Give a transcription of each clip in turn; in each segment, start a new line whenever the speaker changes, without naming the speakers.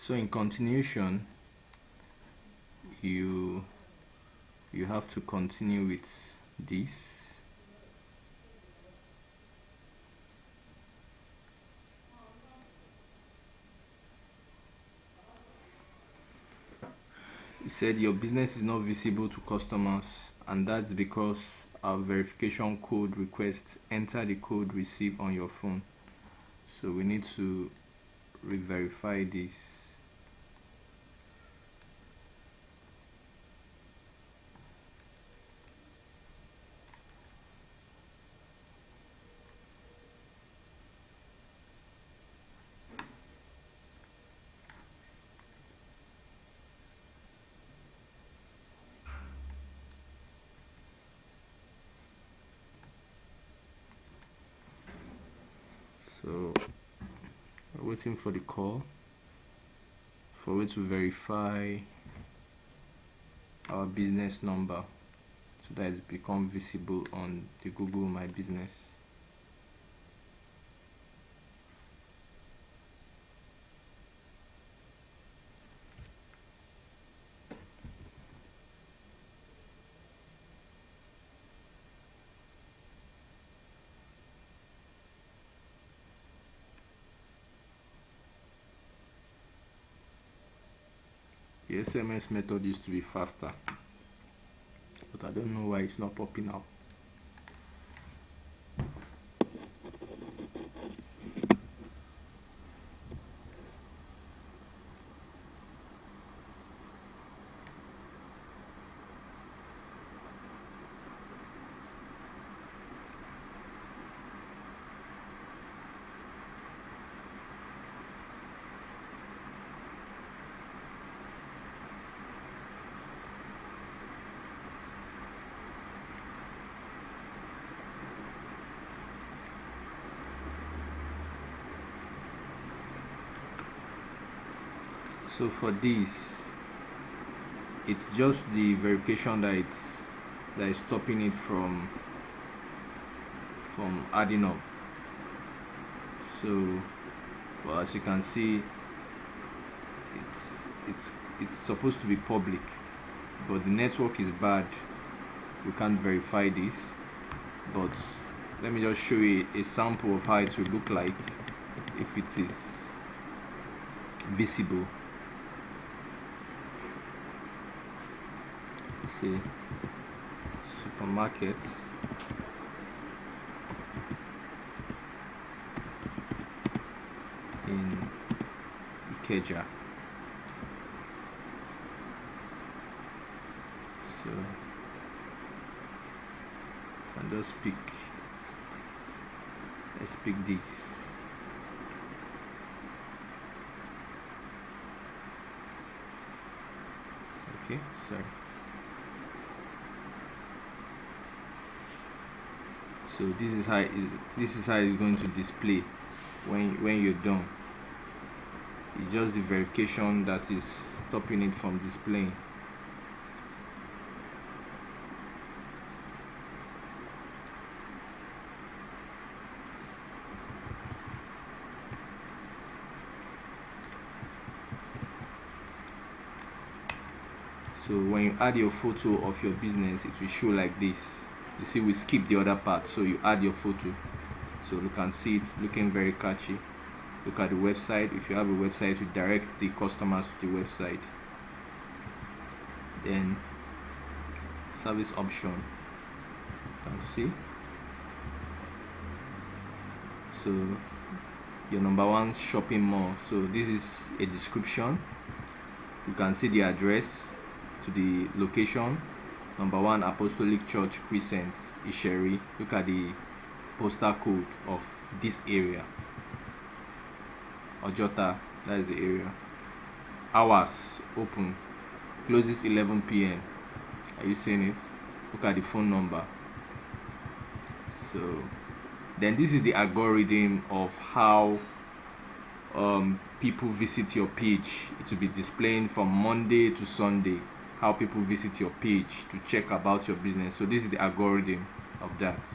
So in continuation, you have to continue with this. He said your business is not visible to customers, and that's because our verification code request enter the code received on your phone. So we need to re-verify this. So we're waiting for the call for it to verify our business number so that it's become visible on the Google My Business. The SMS method used to be faster, but I don't know why it's not popping up. So for this, it's just the verification that is stopping it from adding up. So, well, as you can see, it's supposed to be public, but the network is bad. We can't verify this, but let me just show you a sample of how it will look like if it is visible. See, supermarkets, in Ikeja. So and just pick, let's pick this. Okay, sorry. So this is how it's going to display when you're done. It's just the verification that is stopping it from displaying. So when you add your photo of your business, it will show like this. You see, we skip the other part, so you add your photo. So you can see it's looking very catchy. Look at the website. If you have a website, you direct the customers to the website. Then service option, you can see. So your number one shopping mall. So this is a description. You can see the address to the location. Number one Apostolic Church Crescent, Isheri. Look at the postal code of this area. Ojota, that is the area. Hours open, closes 11 p.m. Are you seeing it? Look at the phone number. So then this is the algorithm of how people visit your page. It will be displaying from Monday to Sunday, how people visit your page to check about your business. So this is the algorithm of that.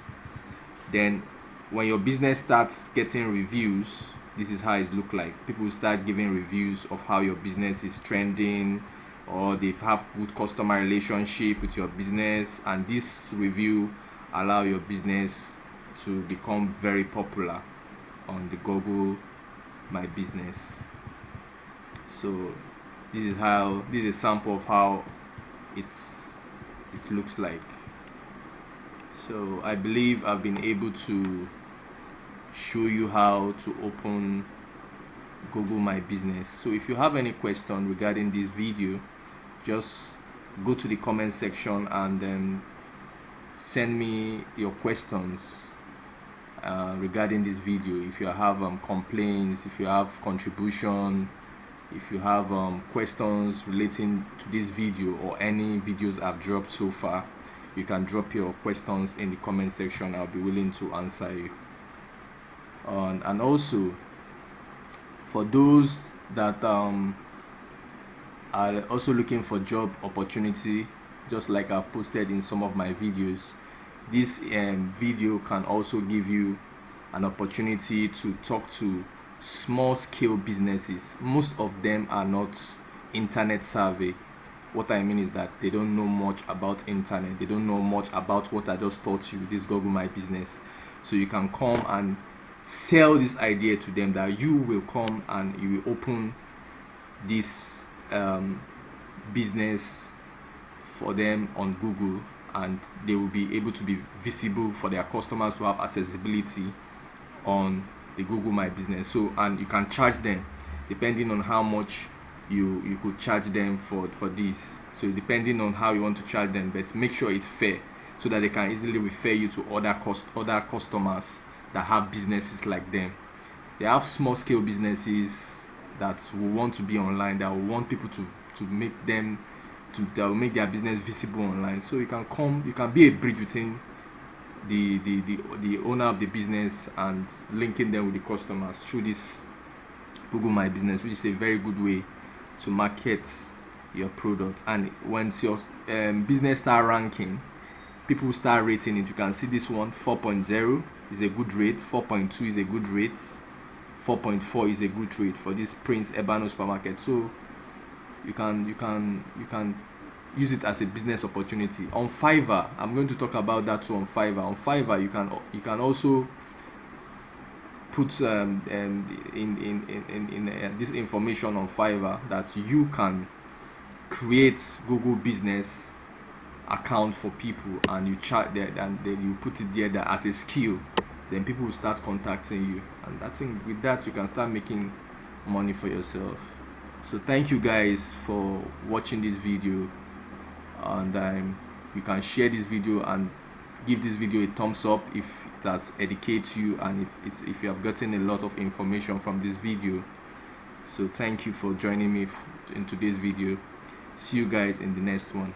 Then when your business starts getting reviews, this is how it look like. People will start giving reviews of how your business is trending, or they have good customer relationship with your business, and this review allow your business to become very popular on the Google My Business. So this is a sample of how it looks like. So I believe I've been able to show you how to open Google My Business. So if you have any question regarding this video, just go to the comment section and then send me your questions regarding this video. If you have complaints, if you have contribution, if you have questions relating to this video or any videos I've dropped so far, you can drop your questions in the comment section. I'll be willing to answer you. And also, for those that are also looking for job opportunity, just like I've posted in some of my videos, this video can also give you an opportunity to talk to small scale businesses. Most of them are not internet savvy. What I mean is that they don't know much about internet. They don't know much about what I just taught you, this Google My Business. So you can come and sell this idea to them, that you will come and you will open this business for them on Google, and they will be able to be visible for their customers to have accessibility on the Google My Business. So, and you can charge them depending on how much you could charge them for this. So depending on how you want to charge them, but make sure it's fair so that they can easily refer you to other customers that have businesses like them. They have small scale businesses that will want to be online, that will want people to make them that will make their business visible online. So you can be a bridge between the owner of the business and linking them with the customers through this Google My Business, which is a very good way to market your product. And once your business start ranking, people start rating it. You can see this one, 4.0 is a good rate, 4.2 is a good rate, 4.4 is a good rate for this Prince Ebeano supermarket. So you can use it as a business opportunity. On Fiverr, I'm going to talk about that too. On Fiverr, you can also put this information on Fiverr, that you can create Google business account for people, and you chat there, and then you put it there that as a skill. Then people will start contacting you, and I think with that you can start making money for yourself. So thank you guys for watching this video, and you can share this video and give this video a thumbs up if it has educated you, and if you have gotten a lot of information from this video. So thank you for joining me in today's video. See you guys in the next one.